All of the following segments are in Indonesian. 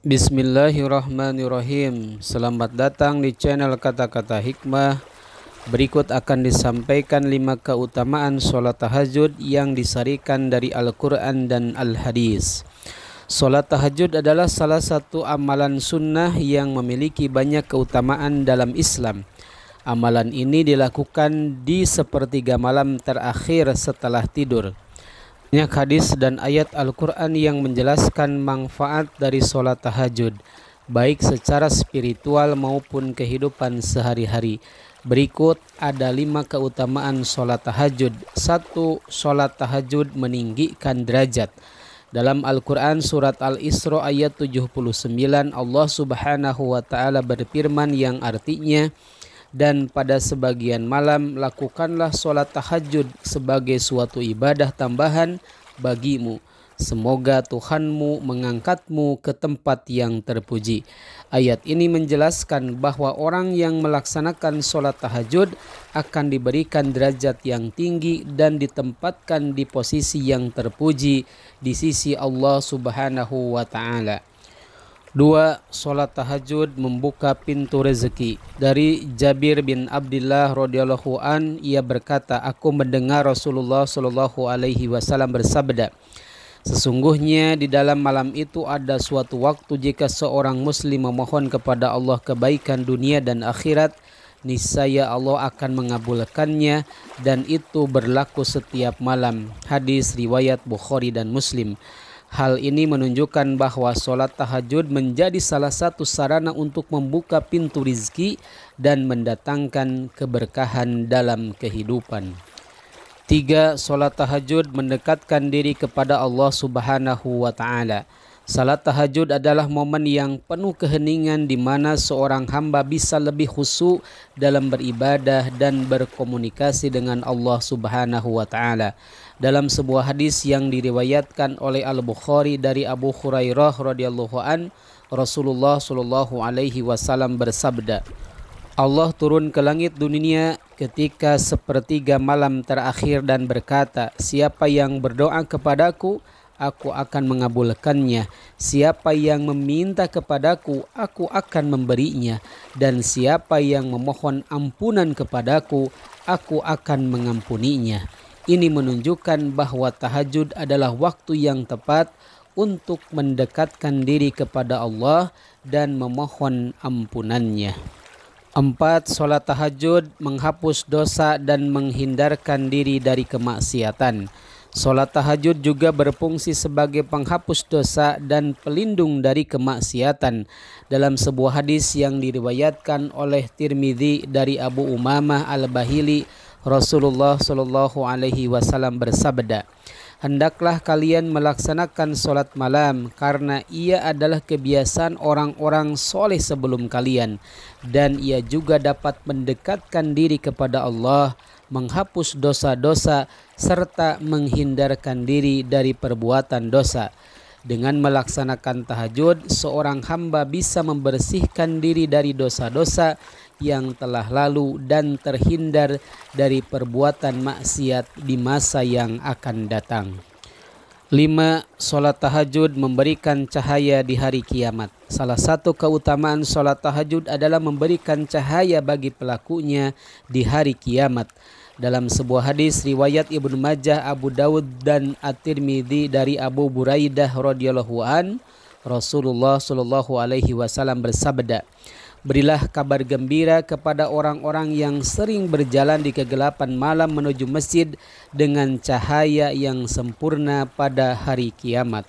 Bismillahirrahmanirrahim. Selamat datang di channel Kata-Kata Hikmah. Berikut akan disampaikan 5 keutamaan sholat tahajud yang disarikan dari Al-Quran dan Al-Hadis. Sholat tahajud adalah salah satu amalan sunnah yang memiliki banyak keutamaan dalam Islam. Amalan ini dilakukan di sepertiga malam terakhir setelah tidur. Banyak hadis dan ayat Al-Quran yang menjelaskan manfaat dari sholat tahajud, baik secara spiritual maupun kehidupan sehari-hari. Berikut ada 5 keutamaan sholat tahajud. 1. Sholat tahajud meninggikan derajat. Dalam Al-Quran surat Al-Isra ayat 79, Allah subhanahu wa ta'ala berfirman yang artinya, dan pada sebagian malam lakukanlah sholat tahajud sebagai suatu ibadah tambahan bagimu. Semoga Tuhanmu mengangkatmu ke tempat yang terpuji. Ayat ini menjelaskan bahwa orang yang melaksanakan sholat tahajud akan diberikan derajat yang tinggi dan ditempatkan di posisi yang terpuji di sisi Allah subhanahu wa ta'ala. 2. Sholat tahajud membuka pintu rezeki. Dari Jabir bin Abdullah radhiyallahu an, ia berkata, aku mendengar Rasulullah shallallahu alaihi wasallam bersabda, sesungguhnya di dalam malam itu ada suatu waktu jika seorang muslim memohon kepada Allah kebaikan dunia dan akhirat, niscaya Allah akan mengabulkannya, dan itu berlaku setiap malam. Hadis riwayat Bukhari dan Muslim. Hal ini menunjukkan bahwa sholat tahajud menjadi salah satu sarana untuk membuka pintu rizki dan mendatangkan keberkahan dalam kehidupan. 3. Sholat tahajud mendekatkan diri kepada Allah subhanahu wa ta'ala. Salat tahajud adalah momen yang penuh keheningan di mana seorang hamba bisa lebih khusyuk dalam beribadah dan berkomunikasi dengan Allah subhanahu wa ta'ala. Dalam sebuah hadis yang diriwayatkan oleh Al-Bukhari dari Abu Hurairah radhiyallahu an, Rasulullah sallallahu alaihi wasallam bersabda, Allah turun ke langit dunia ketika sepertiga malam terakhir dan berkata, siapa yang berdoa kepadaku, aku akan mengabulkannya. Siapa yang meminta kepadaku, aku akan memberinya. Dan siapa yang memohon ampunan kepadaku, aku akan mengampuninya. Ini menunjukkan bahwa tahajud adalah waktu yang tepat untuk mendekatkan diri kepada Allah dan memohon ampunannya. 4. Sholat tahajud menghapus dosa dan menghindarkan diri dari kemaksiatan. Sholat tahajud juga berfungsi sebagai penghapus dosa dan pelindung dari kemaksiatan. Dalam sebuah hadis yang diriwayatkan oleh Tirmidzi dari Abu Umamah Al-Bahili, Rasulullah sallallahu alaihi wasallam bersabda, hendaklah kalian melaksanakan sholat malam karena ia adalah kebiasaan orang-orang soleh sebelum kalian, dan ia juga dapat mendekatkan diri kepada Allah, menghapus dosa-dosa, serta menghindarkan diri dari perbuatan dosa. Dengan melaksanakan tahajud, seorang hamba bisa membersihkan diri dari dosa-dosa yang telah lalu dan terhindar dari perbuatan maksiat di masa yang akan datang. 5. Sholat tahajud memberikan cahaya di hari kiamat. Salah satu keutamaan sholat tahajud adalah memberikan cahaya bagi pelakunya di hari kiamat. Dalam sebuah hadis riwayat Ibnu Majah, Abu Dawud dan At-Tirmidzi dari Abu Buraidah radhiyallahu an, Rasulullah sallallahu alaihi wasallam bersabda, berilah kabar gembira kepada orang-orang yang sering berjalan di kegelapan malam menuju masjid dengan cahaya yang sempurna pada hari kiamat.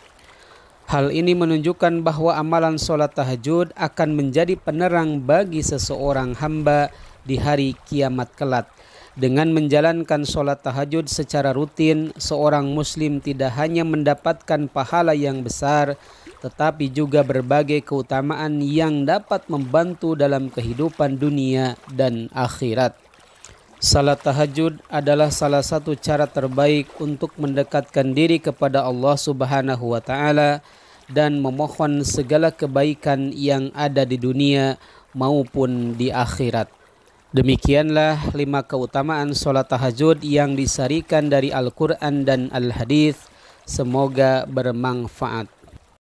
Hal ini menunjukkan bahwa amalan sholat tahajud akan menjadi penerang bagi seseorang hamba di hari kiamat kelak. Dengan menjalankan sholat tahajud secara rutin, seorang muslim tidak hanya mendapatkan pahala yang besar, tetapi juga berbagai keutamaan yang dapat membantu dalam kehidupan dunia dan akhirat. Salat tahajud adalah salah satu cara terbaik untuk mendekatkan diri kepada Allah subhanahu wa ta'ala dan memohon segala kebaikan yang ada di dunia maupun di akhirat. Demikianlah 5 keutamaan sholat tahajud yang disarikan dari Al-Quran dan Al-Hadis. Semoga bermanfaat.